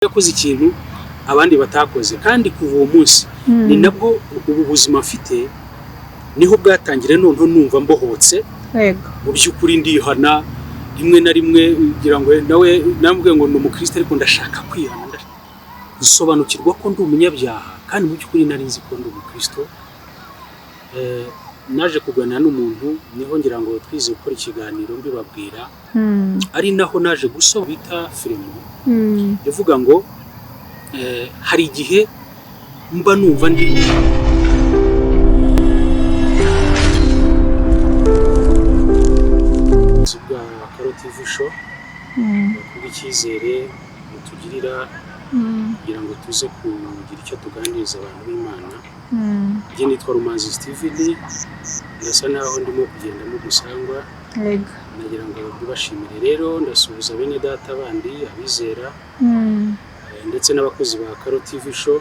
yakoze ikintu abandi batakoze kandi kuva uwo munsi ni nabwo ubu buzima mfite niho bwatangire none numva mbohotse mu by'ukuri ndihana rimwe na rimwe kugira ngo nawe nambwe ngo n'umukristo ariko ndashaka kwihana nsobanukirwa ko ndi umunyabyaha kandi mu by'ukuri nari nzi ko ndi umukristo. Naje kuganira n'umuntu niho ngira ngo twize gukora ikiganiro mbibabwira ari naho naje gusoma bita filimo yavuga ngo hari igihe mba numva ndi zibwa Karo TV show kubikizere mutugirira kugira ngo tuze kugira icyo tuganiriza abantu b'Imana. Njye nitwa Rumanzi Steven, ndasa naho ndimo kugenda mu gusangwa nagira ngo bibashimire. Rero ndasuhuza bene data bandi abizera ndetse n'abakozi ba Karo TV show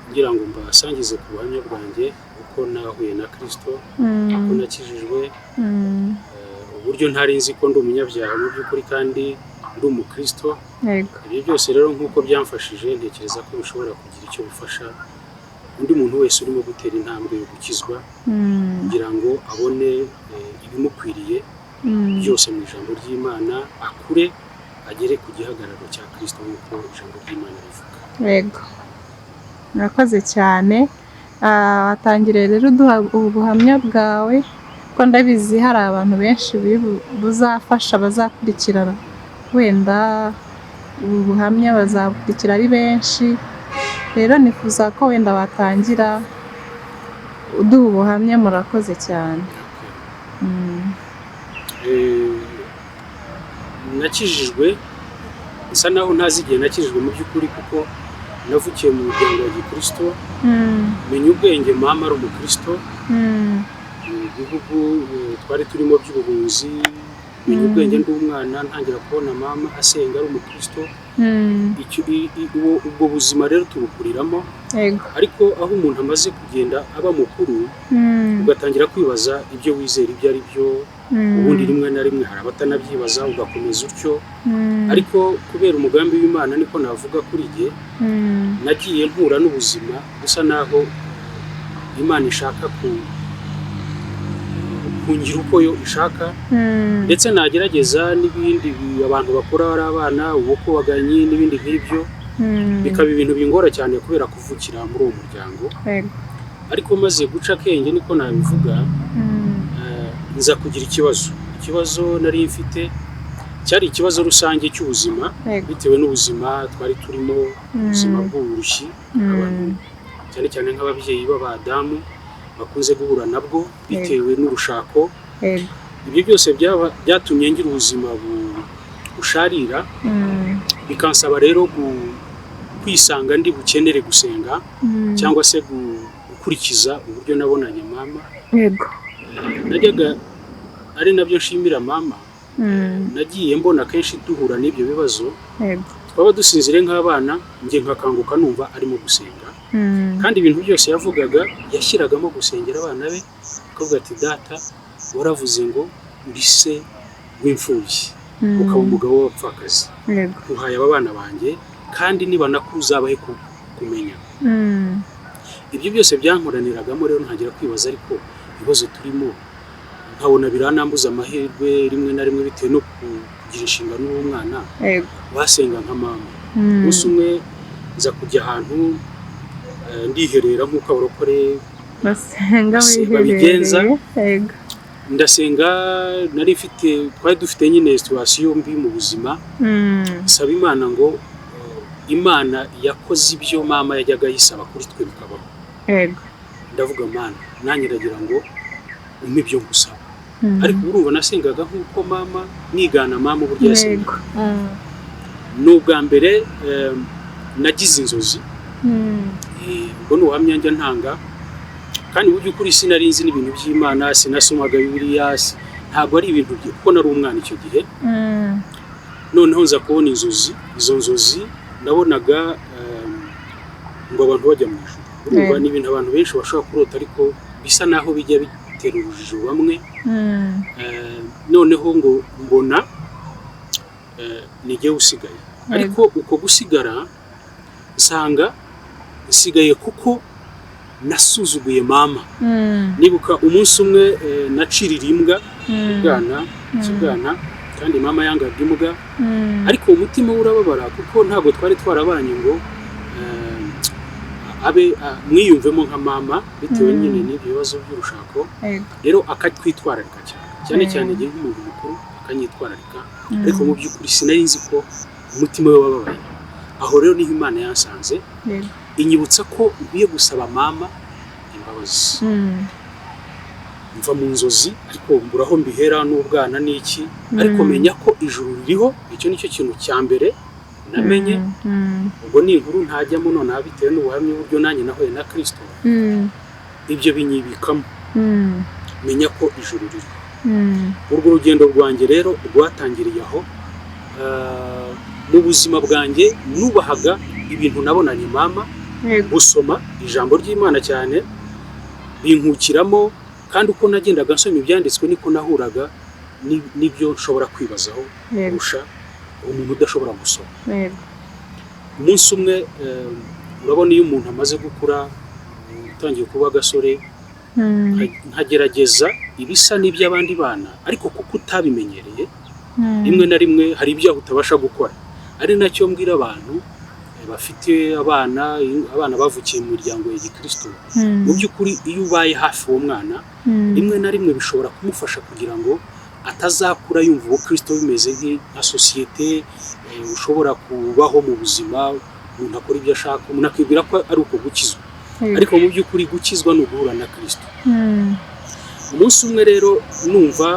ngira ngo mbasangize ku buhamya bwanjye uko nahuye na Kristo, uko nakijijwe, uburyo ntari nzi ko ndi umunyabyaha mu by'ukuri kandi ndi umukristo. Ibyo byose rero nk'uko byamfashije ntekereza ko bishobora kugira icyo bifasha undi muntu wese urimo gutera intambwe yo gukizwa kugira ngo abone ibimukwiriye byose mu ijambo ry'Imana, akure agere ku gihagararo cya Kristo nk'uko ijambo ry'Imana rivuga. Yego, murakoze cyane. Watangire rero duha ubuhamya bwawe ko ndabizi hari abantu benshi buzafasha bazakurikirana, wenda ubu buhamya bazakurikira ari benshi. Rero nifuza ko wenda watangira uduha ubuhamya. Murakoze cyane. Nakijijwe bisa naho ntazi igihe nakijijwe mu by'ukuri kuko navukiye mu muryango wa Gikristo, menya ubwenge mama ari umukristo, mu bihugu twari turimo by'ubuhunzi menya ubwenge ndi umwana ntangira kubona mama asenga ari umukristo. Ubwo buzima rero tubukuriramo, ariko aho umuntu amaze kugenda aba mukuru ugatangira kwibaza ibyo wizera ibyo ari byo, ubundi rimwe na rimwe hari abatanabyibaza ugakomeza utyo. Ariko kubera umugambi w'Imana niko navuga kuri jye, nagiye mpura n'ubuzima gusa naho Imana ishaka kungira uko yo ishaka, ndetse nagerageza n'ibindi abantu bakora ari abana ubukubaganyi n'ibindi nk'ibyo, bikaba ibintu bingora cyane kubera kuvukira muri uwo muryango. Ariko maze guca akenge niko nabivuga, nza kugira ikibazo nari mfite, cyari ikibazo rusange cy'ubuzima bitewe n'ubuzima twari turimo, ubuzima bw'uburushyi abantu cyane cyane nk'ababyeyi b'abadamu bakunze guhura nabwo bitewe n'urushako. Ibyo byose byatumye ngira ubuzima busharira, bikansaba rero kwisanga ndi bukenere gusenga cyangwa se gukurikiza uburyo nabonanye mama. Najyaga ari nabyo nshimira mama, nagiye mbona kenshi duhura n'ibyo bibazo, twaba dusinzire nk'abana njye nkakanguka numva arimo gusenga, kandi ibintu byose yavugaga yashyiragamo gusengera abana be, akavuga ati data waravuze ngo uri se w'imfubyi ukaba umugabo w'abapfakazi, uhaye aba bana banjye kandi niba nakuzabahe kumenya. Ibyo byose byankoraniragamo rero ntangira kwibaza, ariko ibibazo turimo nkabona biranambuza amahirwe rimwe na rimwe bitewe no kugira inshingano n'umwana wasenga nka mama. Umunsi umwe nza kujya ahantu ndiherera nk'uko abarokore babigenza, ndasenga. Nari mfite twari dufite nyine situation mbi mu buzima, saba Imana ngo Imana yakoze ibyo mama yajyaga yisaba kuri twe bikabaho. Ndavuga Mana nanjye ndagira ngo umpe ibyo ngusaba. Ariko urumva nasengaga nk'uko mama, nigana mama uburyo yasenga. N'ubwa mbere nagize inzozi, ubwo n'ubuhamya njya ntanga, kandi mu by'ukuri sinari nzi n'ibintu by'Imana, sinasomaga Bibiliya, ntabwo ari ibintu kuko nari umwana icyo gihe. Noneho nza kubona izo nzozi nabonaga ngo abantu bajya mu ijuru. Urumva ni ibintu abantu benshi bashobora kurota, ariko bisa naho bijya bitera urujijo bamwe. Noneho ngo mbona nijye usigaye ariko uko gusigara nsanga nsigaye kuko nasuzuguye mama. Nibuka umunsi umwe nacirira imbwa kibwana kandi mama yangaga imbwa, ariko umutima urababara kuko ntabwo twari twarabanye ngo abe mwiyumvemo nka mama bitewe nyine n'ibyo bibazo by'urushako. Rero akatwitwararika cyane cyane igihe umuntu mukuru akanyitwararika, ariko mu by'ukuri sinari nzi ko umutima we wababaye. Aho rero niho Imana yansanze inyibutsa ko nkwiye gusaba mama imbabazi. Mva mu nzozi ariko mbura aho mbihera n'ubwana n'iki, ariko menya ko ijuru ririho. Icyo nicyo kintu cya mbere namenye. Ubwo ni inkuru ntajyamo nonaha bitewe n'ubuhamya uburyo nanjye nahuye na Kristo. Ibyo binyibikamo menya ko ijuru ririho. Urwo rugendo rwanjye rero rwatangiriye aho. Mu buzima bwanjye nubahaga ibintu nabonanye mama, gusoma ijambo ry'Imana cyane binkukiramo, kandi uko nagendaga nsoma ibyanditswe niko nahuraga n'ibyo nshobora kwibazaho kurusha umuntu udashobora gusoma. Umunsi umwe urabona iyo umuntu amaze gukura utangiye kuba agasore, nkagerageza ibisa n'iby'abandi bana, ariko kuko utabimenyereye rimwe na rimwe hari ibyaha utabasha gukora. Ari nacyo mbwira abantu bafite abana bavukiye mu miryango ya Gikristo, mu by'ukuri iyo ubaye hafi uwo mwana rimwe na rimwe bishobora kumufasha kugira ngo atazakura yumva ubukristo bimeze nka sosiyete, ushobora kubaho mu buzima umuntu akora ibyo ashaka, umuntu akibwira ko ari uko gukizwa, ariko mu by'ukuri gukizwa ni uguhura na Kristo. Umunsi umwe rero numva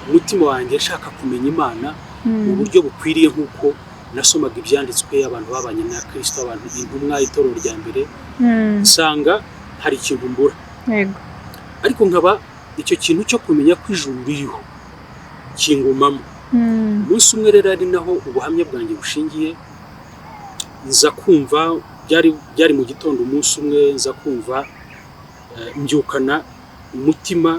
umutima wanjye nshaka kumenya Imana mu buryo bukwiriye, nk'uko nasomaga ibyanditswe abantu babanye na Kristo, abantu intumwa, itorero rya mbere, nsanga hari ikintu mbura. Ariko nkaba icyo kintu cyo kumenya ko ijuru ririho kingumamo. Umunsi umwe rero ari naho ubuhamya bwanjye bushingiye. Nza kumva byari mu gitondo, umunsi umwe nza kumva mbyukana umutima,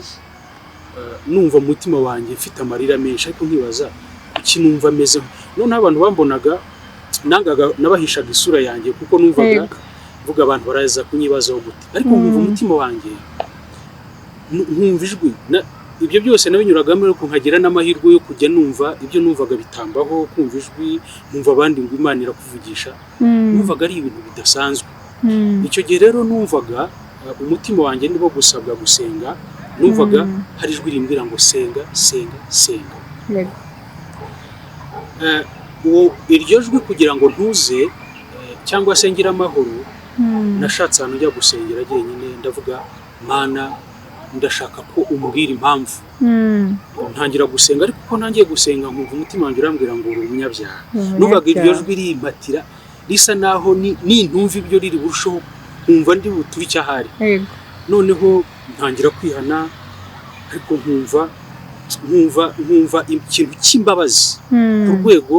numva umutima wanjye mfite amarira menshi, ariko nkibaza kuki numva ameze. Noneho abantu bambonaga nabahishaga isura yanjye kuko numvaga mvuga abantu baraza kunyibazaho gute, ariko nkumva umutima wanjye, nkumva ijwi. Ibyo byose nabinyuragamo, ariko nkagira n'amahirwe yo kujya numva ibyo numvaga bitambaho, kumva ijwi, numva abandi ngo Imana irakuvugisha. Numvaga ari ibintu bidasanzwe. Icyo gihe rero numvaga umutima wanjye ndimo gusabwa gusenga, numvaga hari ijwi rimbwira ngo senga senga senga. Iryo jwi kugira ngo ntuze cyangwa se ngire amahoro, nashatse ahantu njya gusengera jyenyine, ndavuga Mana ndashaka ko umbwira impamvu. Ntangira gusenga, ariko uko ntangiye gusenga nkumva umutima wanjye urambwira ngo uri umunyabyaha. Numvaga iryo jwi rimpatira, risa naho nintumva ibyo riri burushaho nkumva ndi buture icyahari. Noneho ntangira kwihana, ariko nkumva ikintu cy'imbabazi ku rwego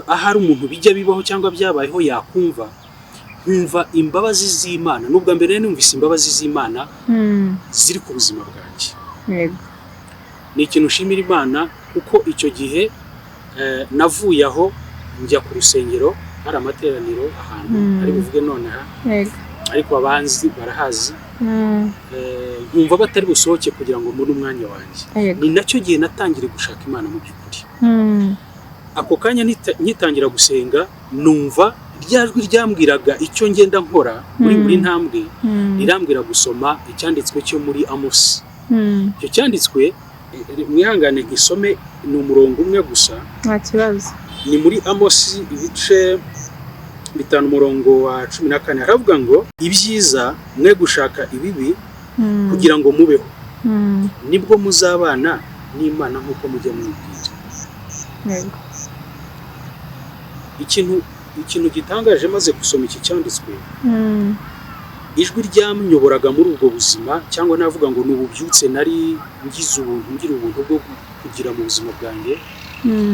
ahari umuntu bijya bibaho cyangwa byabayeho yakumva, nkumva imbabazi z'Imana. N'ubwa mbere numvise imbabazi z'Imana ziri ku buzima bwanjye. Ni ikintu nshimira Imana, kuko icyo gihe navuye aho njya ku rusengero, hari amateraniro ahantu ari buvuge nonaha, ariko abanzi barahazi. Nkumva batari busohoke kugira ngo mbone umwanya wanjye. Ni nacyo gihe natangiriye gushaka Imana mu by'ukuri. Ako kanya nyitangira gusenga, numva rya jwi ryambwiraga icyo ngenda nkora muri buri ntambwe, rirambwira gusoma icyanditswe cyo muri Amosi. Icyo cyanditswe mwihangane nkisome, ni umurongo umwe gusa, nta kibazo. Ni muri Amosi ibice 5 umurongo wa 14. Haravuga ngo ibyiza mwe gushaka ibibi kugira ngo mubeho, nibwo muzabana n'Imana nk'uko mujya mwibwira. Ikintu gitangaje maze gusoma iki cyanditswe, ijwi ryamnyoboraga muri ubwo buzima, cyangwa navuga ngo n'ububyutse nari ngira ubuntu bwo kugira mu buzima bwanjye.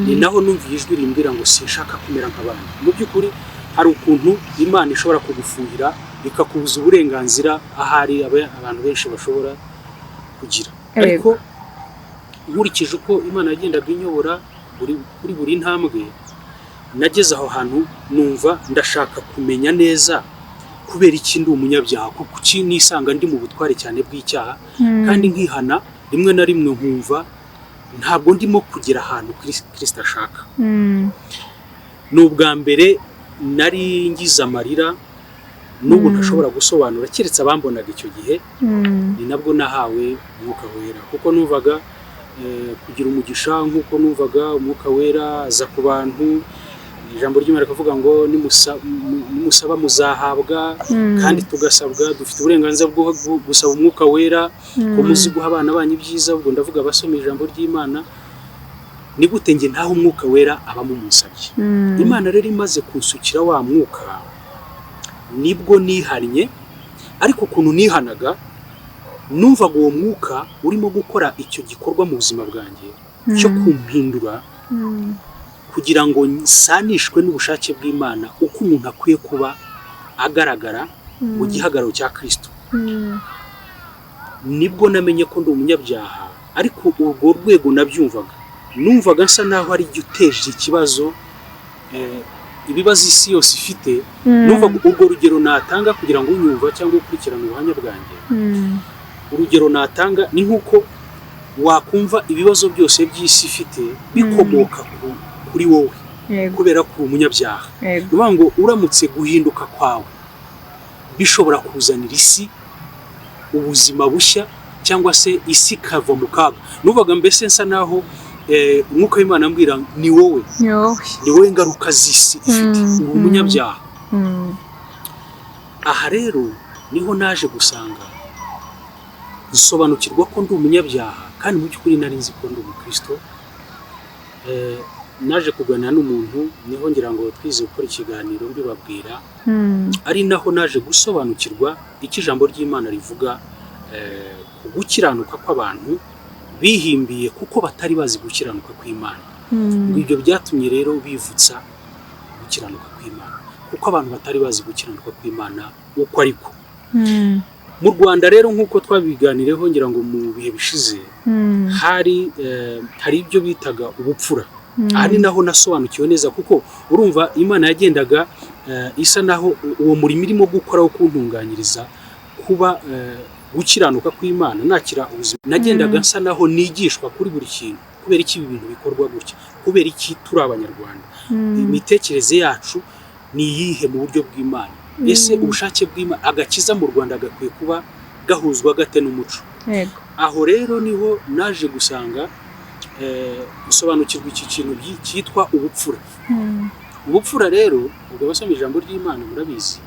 Ni naho numviye ijwi rimbwira ngo sinshaka kumera nk'abandi. Mu by'ukuri hari ukuntu Imana ishobora kugufuhira ikakubuza uburenganzira ahari abantu benshi bashobora kugira. Ariko nkurikije uko Imana yagendaga inyobora kuri buri ntambwe, nageze aho hantu numva ndashaka kumenya neza kubera iki ndi umunyabyaha, kuko nisanga ndi mu butware cyane bw'icyaha, kandi nkihana rimwe na rimwe nkumva ntabwo ndimo kugera ahantu Kristo ashaka. Ni ubwa mbere nari ngize amarira n'ubu ntashobora gusobanura keretse abambonaga icyo gihe. Ni nabwo nahawe Umwuka Wera, kuko numvaga kugira umugisha nk'uko numvaga Umwuka Wera aza ku bantu. Ijambo ry'Imana rikavuga ngo nimusaba muzahabwa, kandi tugasabwa, dufite uburenganzira bwo gusaba Umwuka Wera, ko muzi guha abana banyu ibyiza. Ubwo ndavuga abasoma ijambo ry'Imana. Ni gute nge ntaho Umwuka Wera aba mumusabye? Imana rero imaze kunsukira wa mwuka, nibwo nihannye. Ariko ukuntu nihanaga, numvaga uwo mwuka urimo gukora icyo gikorwa mu buzima bwanjye cyo kumpindura, kugira ngo nsanishwe n'ubushake bw'Imana, uko umuntu akwiye kuba agaragara mu gihagararo cya Kristo. Nibwo namenye ko ndi umunyabyaha, ariko urwo rwego nabyumvaga, numvaga nsa naho ari jye uteje ikibazo, ibibazo isi yose ifite. Numvaga urwo rugero natanga kugira ngo unyumva cyangwa ukurikirane ubuhamya bwanjye. Urugero natanga ni nk'uko wakumva ibibazo byose by'isi ifite bikomoka kuri wowe, kubera ko uri umunyabyaha. Nuvuga ngo uramutse guhinduka kwawe bishobora kuzanira isi ubuzima bushya, cyangwa se isi ikava mu kaga. Nuvuga mbese nsa naho Umwuka w'Imana ambwira ni wowe ngaruka z'isi ifite, uri umunyabyaha. Aha rero niho naje gusanga nsobanukirwa ko ndi umunyabyaha, kandi mu by'ukuri nari nzi ko ndi umukristo. Naje kuganira n'umuntu, niho ngira ngo twize gukora ikiganiro mbibabwira, ari naho naje gusobanukirwa icyo ijambo ry'Imana rivuga ku gukiranuka kw'abantu bihimbiye kuko batari bazi gukiranuka kw'Imana. Ibyo byatumye rero bivutsa gukiranuka kw'Imana, kuko abantu batari bazi gukiranuka kw'Imana uko ariko. Mu Rwanda rero nk'uko twabiganireho ngira ngo mu bihe bishize, hari ibyo bitaga ubupfura. Ari naho nasobanukiwe neza, kuko urumva Imana yagendaga isa naho uwo murimo irimo gukora wo kuntunganyiriza kuba gukiranuka kw'Imana, nakira ubuzima. Nagendaga nsa naho nigishwa kuri buri kintu, kubera iki ibi bintu bikorwa gutya, kubera iki turi Abanyarwanda, imitekerereze yacu ni iyihe mu buryo bw'Imana. Ese ubushake bw'Imana, agakiza mu Rwanda gakwiye kuba gahuzwa gate n'umuco? Aho rero niho naje gusanga gusobanukirwa iki kintu cyitwa ubupfura. Ubupfura rero, ubwo basoma ijambo ry'Imana murabizi,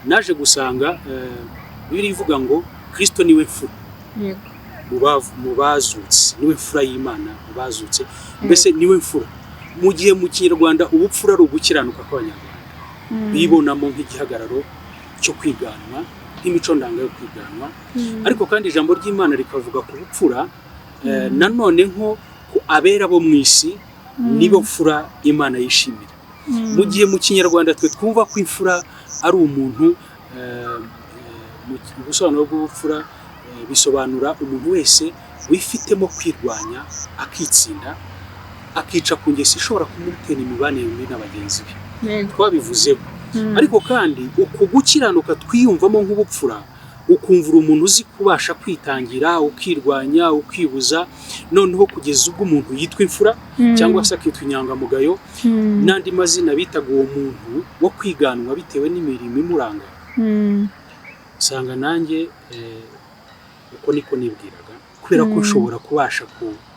naje gusanga Bibiliya ivuga ngo Kristo niwe mfura mu bazutse, niwe mfura y'Imana mu bazutse, mbese niwe mfura. Mu gihe mu Kinyarwanda ubupfura ari ugukiranuka kw'Abanyarwanda, bibonamo nk'igihagararo cyo kwiganwa, nk'imico ndanga yo kwiganwa. Ariko kandi ijambo ry'Imana rikavuga ku bupfura nanone nko ku abera bo mu isi, nibo mfura Imana yishimira. Mu gihe mu Kinyarwanda twe twumva ko imfura ari umuntu, mu busobanuro bw'ubupfura bisobanura umuntu wese wifitemo kwirwanya, akitsinda, akica ku ngeso ishobora kumutera imibanire mibi na bagenzi be. Twabivuzeho. Ariko kandi uko gukiranuka twiyumvamo nk'ubupfura, ukumvura umuntu uzi kubasha kwitangira, ukirwanya, ukibuza, noneho kugeza ubwo umuntu yitwa imfura, cyangwa se akitwa inyangamugayo, n'andi mazina bitaga uwo muntu wo kwiganwa bitewe n'imirimo imuranga. Usanga nanjye uko niko nibwiraga, kubera ko nshobora kubasha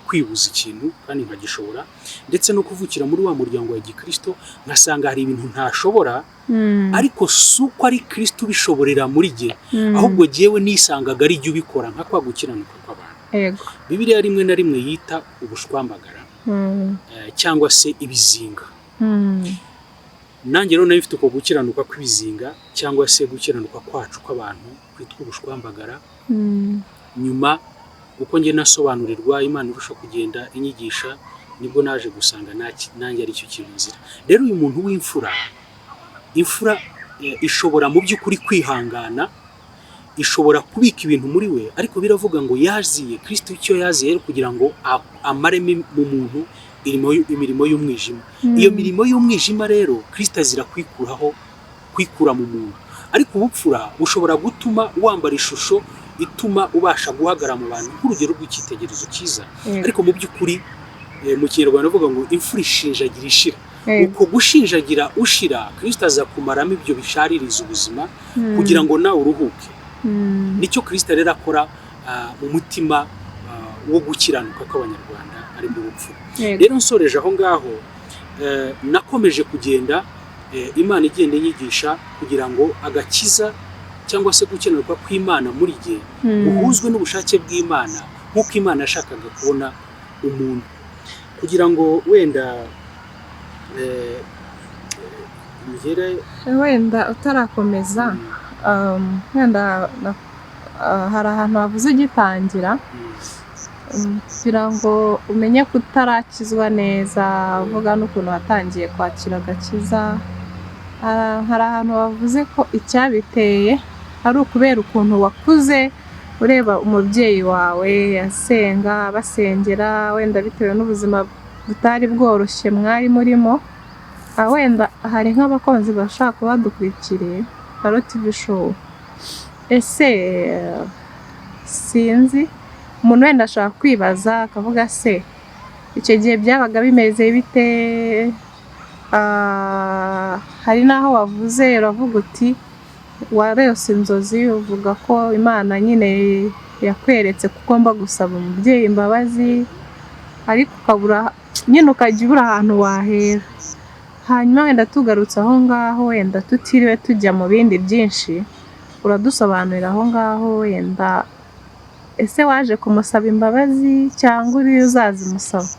kwibuza ikintu kandi nkagishobora, ndetse no kuvukira muri wa muryango wa Gikristo nkasanga hari ibintu ntashobora, ariko suko ari Kristo ubishoborera muri jye, ahubwo jyewe nisangaga ari jye ubikora, nka kwa gukiranuka kw'abantu. Bibiliya rimwe na rimwe yita ubushwambagara, cyangwa se ibizinga. Nanjye rero nari mfite uko gukiranuka kw'ibizinga, cyangwa se gukiranuka kwacu kw'abantu kwitwa ubushwambagara. Nyuma uko njye nasobanurirwa, Imana irusha kugenda inyigisha, nibwo naje gusanga nanjye ari cyo kintu nzira. Rero uyu muntu w'imfura, imfura ishobora mu by'ukuri kwihangana, ishobora kubika ibintu muri we, ariko biravuga ngo yaziye Kristo icyo yaziye kugira ngo amaremo mu muntu imirimo y'umwijima. Iyo mirimo y'umwijima rero Kristo azira kwikura mu muntu, ariko ubupfura bushobora gutuma wambara ishusho ituma ubasha guhagara mu bantu nk'urugero rw'icyitegererezo cyiza. Ariko mu by'ukuri mu Kinyarwanda bavuga ngo imfura ishinjagira ishira. Uko gushinjagira ushira Kristo aza kumaramo ibyo bishaririza ubuzima kugira ngo nawe uruhuke. Nicyo Kristo rero akora mu mutima wo gukiranuka kw'Abanyarwanda ari mu bupfura. Rero nsoreje aho ngaho nakomeje kugenda Imana igenda inyigisha kugira ngo agakiza cyangwa se gukenerwa kw'Imana muri jye guhuzwe n'ubushake bw'Imana nk'uko Imana yashakaga kubona umuntu, kugira ngo wenda wenda utarakomeza wenda hari ahantu havuze ugitangira kugira ngo umenye ko utarakizwa neza, uvuga n'ukuntu watangiye kwakira agakiza. Hari ahantu bavuze ko icyabiteye ari ukubera ukuntu wakuze ureba umubyeyi wawe asenga, basengera, wenda bitewe n'ubuzima butari bworoshye mwari murimo. Wenda hari nk'abakunzi bashaka kuba badukurikiriye Halo TV show. Ese sinzi, umuntu wenda ashaka kwibaza akavuga se icyo gihe byabaga bimeze bite? Hari n'aho wavuze uravuga uti warose inzozi, uvuga ko Imana nyine yakweretse kuko mba gusaba umubyeyi imbabazi, ariko ukabura nyine ukajya ubura ahantu wahera. Hanyuma wenda tugarutse aho ngaho, wenda tutiriwe tujya mu bindi byinshi, uradusobanurira aho ngaho wenda ese waje kumusaba imbabazi cyangwa uri uzazimusaba?